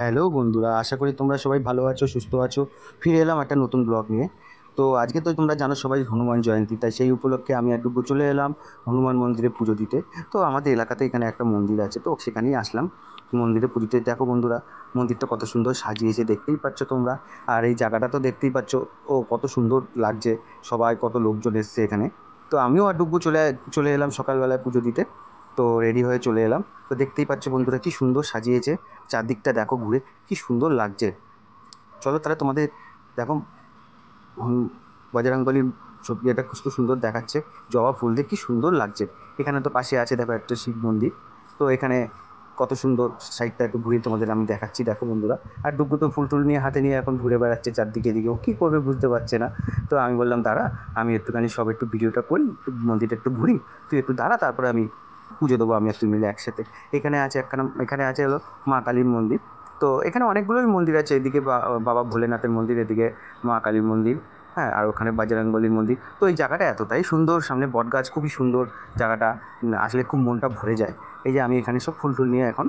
Hello বন্ধুরা, আশা করি তোমরা সবাই ভালো আছো, সুস্থ আছো। ফিরে এলাম একটা নতুন ব্লগ নিয়ে। তো আজকে তো তোমরা জানো সবাই হনুমান জয়ন্তী, তাই সেই উপলক্ষে আমি একটু চলে এলাম হনুমান মন্দিরে পুজো দিতে। তো আমাদের এলাকাতে এখানে একটা মন্দির আছে, তো সেখানেই আসলাম মন্দিরে পুজো দিতে। দেখো বন্ধুরা, মন্দিরটা কত সুন্দর সাজিয়েছে, দেখতেই পাচ্ছ তোমরা। আর এই জায়গাটা তো দেখতেই পাচ্ছ, ও কত সুন্দর লাগছে। সবাই কত লোকজন এসছে এখানে। তো আমিও আর ডুব্বু চলে চলে এলাম সকালবেলায় পুজো দিতে। তো রেডি হয়ে চলে এলাম। তো দেখতেই পাচ্ছ বন্ধুরা, কি সুন্দর সাজিয়েছে। চারদিকটা দেখো ঘুরে, কি সুন্দর লাগছে। চলো তাহলে তোমাদের দেখো, বজরংবলীর ছবি, এটা খুব সুন্দর দেখাচ্ছে। জবা ফুল দিয়ে কি সুন্দর লাগছে। এখানে তো পাশে আছে দেখো একটা শিব মন্দির। তো এখানে কত সুন্দর, সাইডটা একটু ঘুরে তোমাদের আমি দেখাচ্ছি, দেখো বন্ধুরা। আর ডুগু তো ফুল টুল নিয়ে হাতে নিয়ে এখন ঘুরে বেড়াচ্ছে চারদিকে দিকে, ও কী করবে বুঝতে পারছে না। তো আমি বললাম দাঁড়া, আমি একটুখানি সব একটু ভিডিওটা করি, একটু মন্দিরটা একটু ঘুরি, তুই একটু দাঁড়া, তারপরে আমি পুজো দেবো আমি আর তুই মিলে একসাথে। এখানে আছে একখানা, এখানে আছে হলো মা কালীর মন্দির। তো এখানে অনেকগুলোই মন্দির আছে, এদিকে বাবা ভোলেনাথের মন্দির, এদিকে মা কালীর মন্দির, হ্যাঁ, আর ওখানে বজরংবলীর মন্দির। তো এই জায়গাটা এতটাই সুন্দর, সামনে বটগাছ, খুবই সুন্দর জায়গাটা। আসলে খুব মনটা ভরে যায়। এই যে আমি এখানে সব ফুল টুল নিয়ে এখন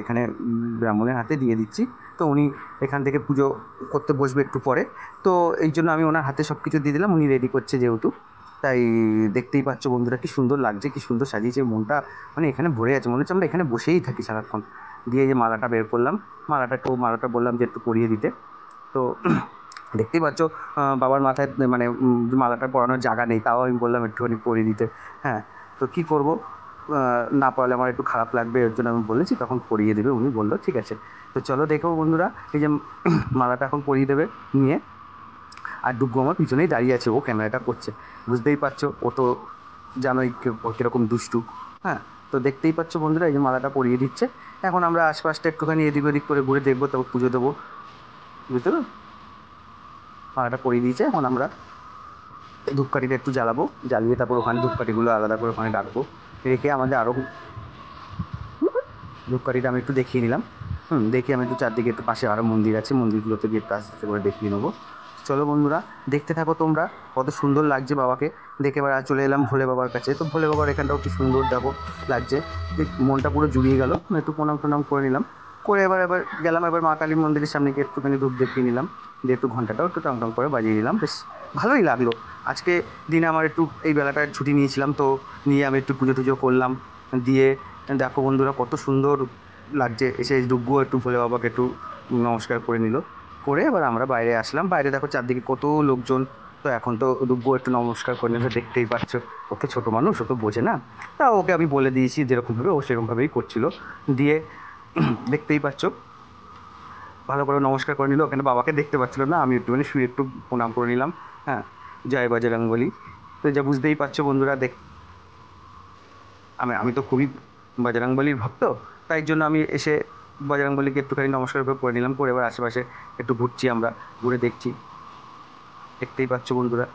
এখানে ব্রাহ্মণের হাতে দিয়ে দিচ্ছি। তো উনি এখান থেকে পুজো করতে বসবে একটু পরে। তো এই জন্য আমি ওনার হাতে সব কিছু দিয়ে দিলাম, উনি রেডি করছে যেহেতু। তাই দেখতেই পাচ্ছ বন্ধুরা, কি সুন্দর লাগছে, কি সুন্দর সাজিয়েছে। মনটা মানে এখানে ভরে আছে, মনে হচ্ছে আমরা এখানে বসেই থাকি সারাক্ষণ। দিয়ে যে মালাটা বের করলাম, মালাটা বললাম যে একটু পরিয়ে দিতে। তো দেখতেই পাচ্ছ, বাবার মাথায় মানে মালাটা পরানোর জায়গা নেই, তাও আমি বললাম একটুখানি পরিয়ে দিতে। হ্যাঁ, তো কী করবো, না পরালে আমার একটু খারাপ লাগবে, এর জন্য আমি বলেছি, তখন পরিয়ে দেবে। উনি বললো ঠিক আছে। তো চলো দেখো বন্ধুরা, এই যে মালাটা এখন পরিয়ে দেবে নিয়ে। আর ডুগ্গু আমার পিছনেই দাঁড়িয়ে আছে, ও ক্যামেরাটা করছে। বুঝতেই পারছো, ও তো জানোই কীরকম দুষ্টু। হ্যাঁ, তো দেখতেই পাচ্ছ বন্ধুরা, এই যে মালাটা পরিয়ে দিচ্ছে। এখন আমরা আশপাশটা একটুখানি এদিক ওদিক করে ঘুরে দেখবো, তারপর পুজো দেবো, বুঝতে পারো। মালাটা পরিয়ে দিয়েছে, এখন আমরা ধূপকাঠিটা একটু জ্বালাবো, জ্বালিয়ে তারপর ওখানে ধূপকাঠিগুলো আলাদা করে ওখানে রাখবো, রেখে আমাদের আরও ধূপকাঠিটা আমি একটু দেখিয়ে নিলাম। দেখি আমি একটু চারদিকে, একটু পাশে আরও মন্দির আছে, মন্দিরগুলোতে গিয়ে একটু আস্তে আস্তে করে দেখিয়ে নেবো। চলো বন্ধুরা, দেখতে থাকো তোমরা, কত সুন্দর লাগছে বাবাকে দেখে। এবার চলে এলাম ভোলে বাবার কাছে। তো ভোলে বাবার এখানটাও কি সুন্দর দেখো লাগছে, মনটা পুরো জুড়িয়ে গেল। একটু প্রণাম টনাম করে নিলাম, করে এবার গেলাম এবার মা কালী মন্দিরের সামনে গিয়ে একটুখানি ধূপ দেখিয়ে নিলাম, দিয়ে একটু ঘন্টাটাও একটু টং টং করে বাজিয়ে নিলাম। বেশ ভালোই লাগলো। আজকে দিনে আমার একটু এই বেলাটায় ছুটি নিয়েছিলাম, তো নিয়ে আমি একটু পুজো টুজো করলাম। দিয়ে দেখো বন্ধুরা, কত সুন্দর লাগছে। এসে ডুগ্গুও একটু ভোলে বাবাকে একটু নমস্কার করে নিল, করে এবার আমরা বাইরে আসলাম। বাইরে দেখো চারদিকে কত লোকজন। তো এখন তো ডুগ্গু একটু নমস্কার করে নিলে, দেখতেই পাচ্ছ। ও তো ছোটো মানুষ, ও তো বোঝে না। তা ওকে আমি বলে দিয়েছি যেরকমভাবে, ও সেরকমভাবেই করছিল। দিয়ে দেখতেই পাচ্ছ, ভালো করে নমস্কার করে নিল। ওখানে বাবাকে দেখতে পাচ্ছিল না, আমি একটুখানি শুয়ে একটু প্রণাম করে নিলাম। হ্যাঁ, জয় বজরংবলী। তো যা বুঝতেই পারছো বন্ধুরা, আমি তো খুবই বজরংবলীর ভক্ত। তাই জন্য আমি এসে বজরংবলীকে একটুখানি নমস্কার করে নিলাম, করে এবার আশেপাশে একটু ঘুরছি, আমরা ঘুরে দেখছি। দেখতেই পাচ্ছ বন্ধুরা,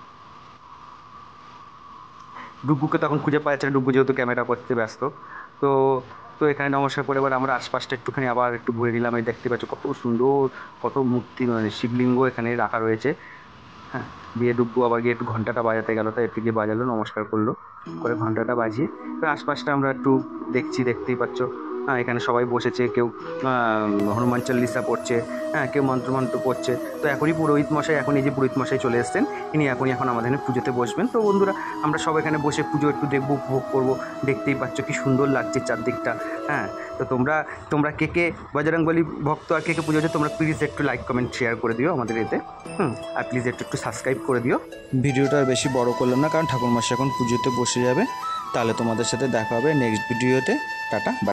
ডুগ্গুকে তখন খুঁজে পাওয়া যাচ্ছে না, ডুগ্গু যেহেতু ক্যামেরা করতে ব্যস্ত। তো তো এখানে নমস্কার করে এবার আমরা আশপাশটা একটুখানি আবার একটু ঘুরে নিলাম। এই দেখতে পাচ্ছ কত সুন্দর, কত মূর্তি, মানে শিবলিঙ্গ এখানে রাখা রয়েছে। হ্যাঁ, দিয়ে ডুগ্গু আবার গিয়ে একটু ঘন্টাটা বাজাতে গেল, তাই একটু গিয়ে বাজালো, নমস্কার করলো, করে ঘন্টাটা বাজিয়ে তো আশপাশটা আমরা একটু দেখছি। দেখতেই পাচ্ছ, হ্যাঁ, এখানে সবাই বসেছে, কেউ হনুমান চল্লিশা পড়ছে, হ্যাঁ, কেউ মন্ত্র পড়ছে। তো এখনই পুরোহিত মশাই, এখন এই যে পুরোহিত মশাই চলে এসছেন, ইনি এখন আমাদের এখানে পুজোতে বসবেন। তো বন্ধুরা, আমরা সব এখানে বসে পুজো একটু দেখবো, উপভোগ করবো। দেখতেই পাচ্ছ কি সুন্দর লাগছে চারদিকটা। হ্যাঁ, তো তোমরা কে কে বজরংবলী ভক্ত, আর কে কে পুজো হচ্ছে, তোমরা প্লিজ একটু লাইক কমেন্ট শেয়ার করে দিও আমাদের এতে। আর প্লিজ একটু সাবস্ক্রাইব করে দিও। ভিডিওটা আর বেশি বড় করলাম না, কারণ ঠাকুরমশাই এখন পুজোতে বসে যাবে। তাহলে তোমাদের সাথে দেখা হবে নেক্সট ভিডিওতে। Tata, by.